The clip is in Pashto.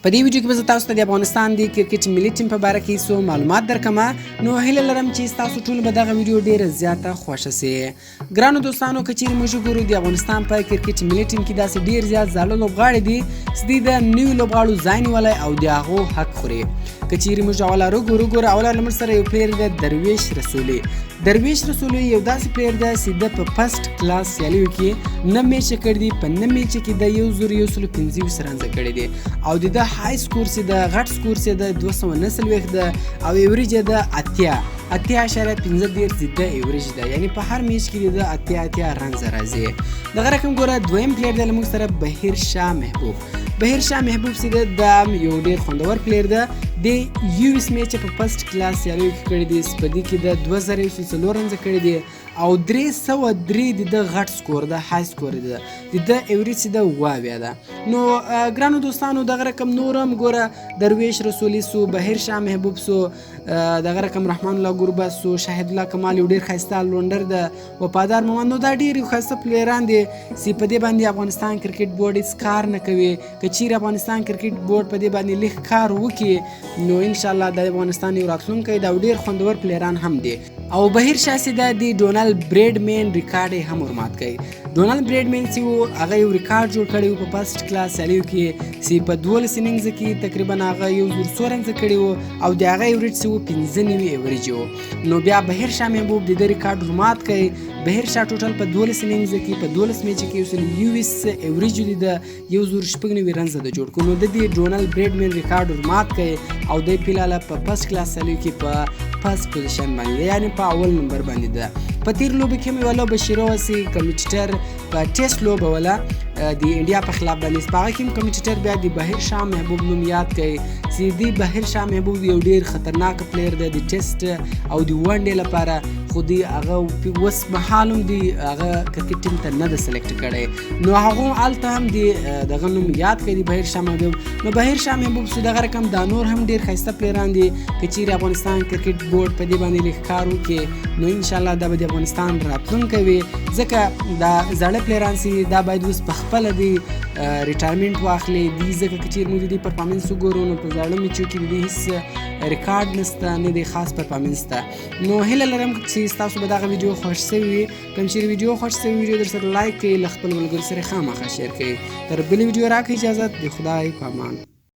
په دې ویډیو کې به زه تاسو ته د افغانستان د کرکټ ملي ټیم په باره کې څو معلومات درکمه. نو هیله لرم چې تاسو ټول به دغه ویډیو ډیره زیاته خوښه سي. ګرانو دوستانو، که چیرې موږ وګورو د افغانستان په کرکټ ملي ټیم کې داسې ډیر زیات زاړه لوبغاړي دي چې دوی د نویو لوبغاړو ځای نیولی او د هغو حق خوري. که چیرې موږ اوله وګورو اوله له موږ سره یو پلیر دی، درویش رسولي. درویش رسولي یو داسې پلیر دی چې د په فسټ کلاس سیالیو کې 9 میچه کړي دي. په 9 میچه کې د 1125 رنزه کړي دي او د های سکور چې د غټ سکور چې د 249 ده او ایوریج د 80.15 د ایوریج ده، یعنی په هر میچ کې د 80 رنزه راځي. دغه رقم ګوره دویم پلیر دی موږ سره بهیر شاه محبوب. بهیر شاه محبوب چې د یو ډیر خوندور پلیر ده. د 20 میچ په فسټ کلاس سیالیو کې کړي دي، په دې کې د 2004 رنزه کړي دي او 303 د غټ سکور ده، های سکور ده، د ایوریج د 20 ده. نو ګرانو دوستانو، دغه رقم نورم ګوره درویش رسولي سو، بهیر شاه محبوب سو، دغه رقم رحمان الله ګربز سو، شاهد الله کمال یو ډیر ښایسته لونډر ده، وفادار محمد. نو دا ډیر ښایسته پلیران دي چې په دې باندې افغانستان کرکټ بورډ هیڅ کار نه کوي. که چیرې افغانستان کرکټ بورډ په دې باندې لږ کار وکړي نو انشاءالله د افغانستان یو راتلونکی دا ډیر خوندور پلیران هم دي. او بهیر شاه چې د ډونالد بریډمین ریکارډ یې هم ورمات کوي. ډونالد بریډمین چې و هغه یو ریکارډ جوړ کړی و په فسټ کلاس سیالیو کې چې په 12 اننګز کې تقریبا هغه 100 رنزه کړي و او د هغه ایوریج چې و 15 ایوریج و. نو بیا بهیر شاه محبوب د دې ریکارډ ورمات کوي. بهیر شاه ټوټل په 12 اننګز کې په 12 میچ کې 20 ایوریج د 190 رنزه د جوړ کړو. نو د دې ډونالد بریډمین ریکارډ ورمات کوي او د پیلاله په فسټ کلاس سیالیو کې په فرست پوزیشن باندې، یعنی په اول نمبر باندې ده. په تیر لوبه کې مې ولا بشیرو وسی کمیټیټر په ټیسټ لوبه ولا د انډیا په خلاف باندې هغه کې کمیټیټر بیا د بهیر شاه محبوب نوم یاد کړي چې د بهیر شاه محبوب یو ډیر خطرناک پلیر دی د ټیسټ او د ون ډے لپاره. خو دی هغه اوس مهال هم دی هغه کرکټ ټیم ته نه ده سلیکټ کړی، نو هغه هلته هم دی دغه نوم یاد کړي بهیر شاه محبوب. نو بهیر شاه محبوب چې دغه رقم دا نور هم ډیر ښایسته پلیران دي. که چیرې افغانستان کرکټ بورډ په دې باندې لږ کار وکړي نو انشاءالله دا به د افغانستان راتلونکی وي، ځکه دا زاړه پلیران چې دا باید اوس په خپله دی ریټایرمنټ واخلي دي، ځکه که چیرې موږ د دې پرفارمنس وګورو نو په زاړه میچو کې د دې هېڅ ریکارډ نشته، نه د خاص پرفارمنس ته. نو هیله لرم چې ستاسو به دغه ویډیو خوښ شوي وي. کوم چیرې ویډیو خوښ شوي ویډیو در سره لایک کړئ، له خپل ملګرو سره خامخا شیر کړئ. تر بلې ویډیو راکړئ اجازت د خدای په امان.